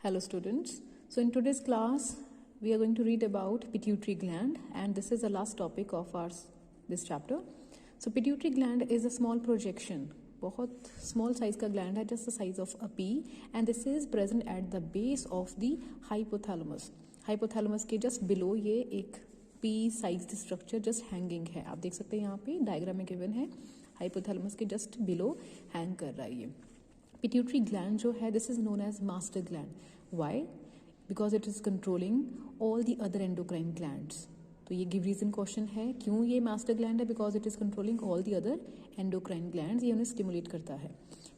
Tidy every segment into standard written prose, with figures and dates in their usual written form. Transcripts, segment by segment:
Hello students. So in today's class we are going to read about pituitary gland, and this is the last topic of our this chapter. So pituitary gland is a small projection, बहुत small size का gland है, just the size of a pea, and this is present at the base of the hypothalamus. Hypothalamus के just below ये एक pea sized structure just hanging है. आप देख सकते हैं यहाँ पे डायग्राम में गिवन है, hypothalamus के just below hang कर रहा है ये. Pituitary gland जो है, this is known as master gland. Why? Because it is controlling all the other endocrine glands. तो ये गिव रीजन क्वेश्चन है, क्यों ये मास्टर ग्लैंड है? Because it is controlling all the other endocrine glands, ये उन्हें स्टिमुलेट करता है.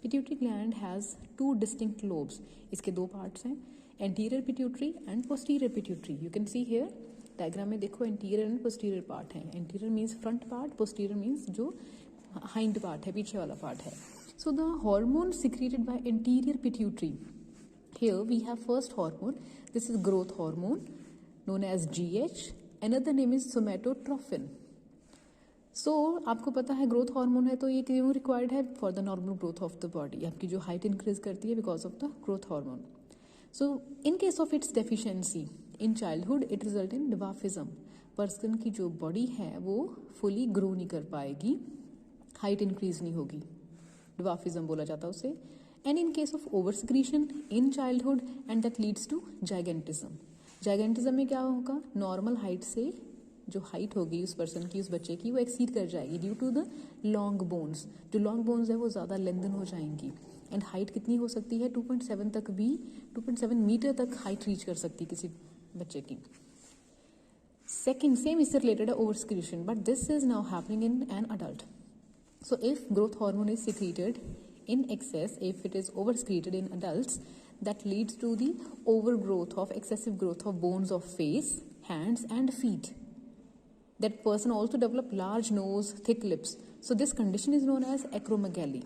Pituitary gland has two distinct lobes. इसके दो पार्ट्स हैं, anterior pituitary and posterior pituitary. You can see here diagram में देखो एंटीरियर एंड पोस्टीरियर पार्ट है. Anterior means front part, posterior means जो हाइंड पार्ट है, पीछे वाला पार्ट है. So the hormone secreted by anterior pituitary. Here we have first hormone. This is growth hormone known as GH. Another name is somatotrophin. So आपको पता है growth hormone है, तो ये क्यों रिक्वायर्ड है? For the normal growth of the body. आपकी जो हाइट इंक्रीज करती है because of the growth hormone. So in case of its deficiency in childhood it result in dwarfism. Person की जो बॉडी है वो फुली ग्रो नहीं कर पाएगी, हाइट इंक्रीज नहीं होगी, dwarfism बोला जाता है उसे. And in case of over secretion in childhood and that leads to gigantism. Gigantism में क्या होगा? नॉर्मल हाइट से जो हाइट होगी उस पर्सन की, उस बच्चे की, वो एक्सीड कर जाएगी due to the long bones. जो लॉन्ग बोन्स है वो ज़्यादा लेंथन हो जाएंगी. एंड हाइट कितनी हो सकती है? 2.7 तक भी, 2.7 मीटर तक हाइट रीच कर सकती है किसी बच्चे की. सेकेंड सेम इससे रिलेटेड है over secretion, but this is now happening in an adult. So if growth hormone is secreted in excess, if it is over-secreted in adults, that leads to the overgrowth of excessive growth of bones of face, hands and feet. That person also develop large nose, thick lips. So this condition is known as acromegaly.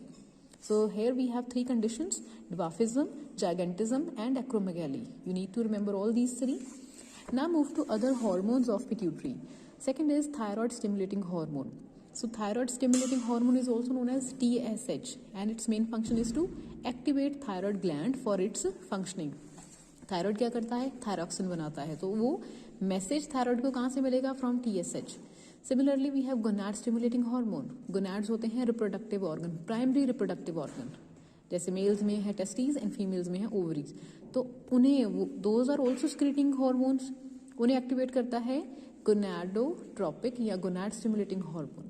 So here we have three conditions: dwarfism, gigantism and acromegaly. You need to remember all these three. Now move to other hormones of pituitary. Second is thyroid stimulating hormone. So thyroid stimulating hormone is also known as TSH, and its main function is to activate thyroid gland for its functioning. Thyroid क्या करता है? Thyroxine बनाता है. तो वो message thyroid को कहाँ से मिलेगा? From TSH. Similarly we have gonad stimulating hormone. Gonads होते हैं reproductive organ, primary reproductive organ. जैसे मेल्स में है टेस्टिस एंड फीमेल्स में है ओवरीज. तो उन्हें वो दोज आर ऑल्सो स्क्रीटिंग हार्मोन्स. उन्हें एक्टिवेट करता है गोनाडोट्रोपिक या gonad stimulating hormone.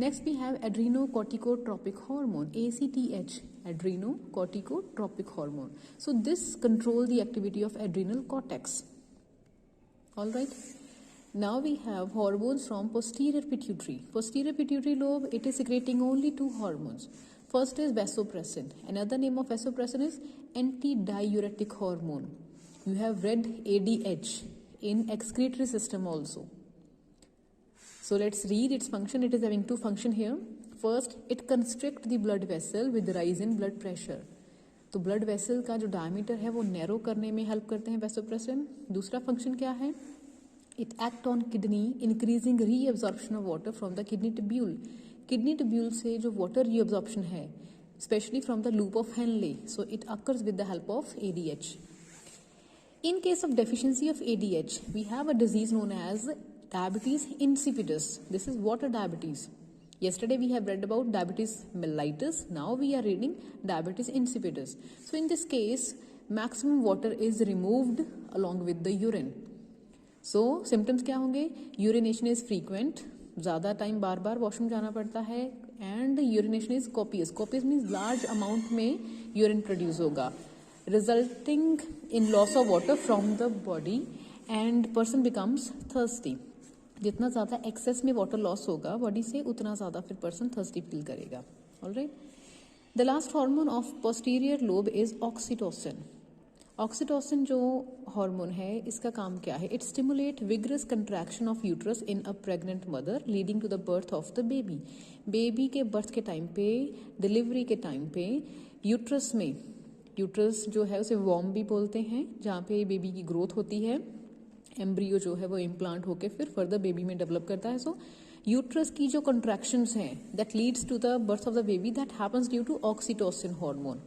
Next we have adrenocorticotropic hormone, ACTH, adrenocorticotropic hormone. So this control the activity of adrenal cortex. All right. Now we have hormones from posterior pituitary. Posterior pituitary lobe, it is secreting only two hormones. First is vasopressin. Another name of vasopressin is antidiuretic hormone. You have read ADH in excretory system also. So let's read its function. It is having two function here. First, it constrict the blood vessel with rise in blood pressure. तो blood vessel का जो diameter है वो narrow करने में help करते हैं vasopressin. दूसरा function क्या है? It act on kidney, increasing reabsorption of water from the kidney tubule. Kidney tubule से जो water reabsorption है, especially from the loop of Henle. So it occurs with the help of ADH. In case of deficiency of ADH, we have a disease known as diabetes insipidus. This is water diabetes. Yesterday we have read about diabetes mellitus. Now we are reading diabetes insipidus. So in this case, maximum water is removed along with the urine. So symptoms क्या होंगे? Urination is frequent. ज़्यादा time बार बार washroom जाना पड़ता है. And urination is copious. Copious means large amount में urine produce होगा, resulting in loss of water from the body and person becomes thirsty. जितना ज़्यादा एक्सेस में वाटर लॉस होगा बॉडी से, उतना ज़्यादा फिर पर्सन थर्स्टी फील करेगा. Alright. The last hormone of posterior lobe is oxytocin. Oxytocin जो हार्मोन है, इसका काम क्या है? It stimulate vigorous contraction of uterus in a pregnant mother leading to the birth of the baby. Baby के birth के time पे, delivery के टाइम पे यूट्रस में, यूट्रस जो है उसे वॉर्म भी बोलते हैं, जहाँ पे बेबी की ग्रोथ होती है. एम्ब्रियो जो है वो इम्प्लांट होकर फिर फर्दर बेबी में डेवलप करता है. सो यूट्रस की जो कंट्रैक्शंस हैं that leads to the birth of the baby, that happens due to oxytocin hormone.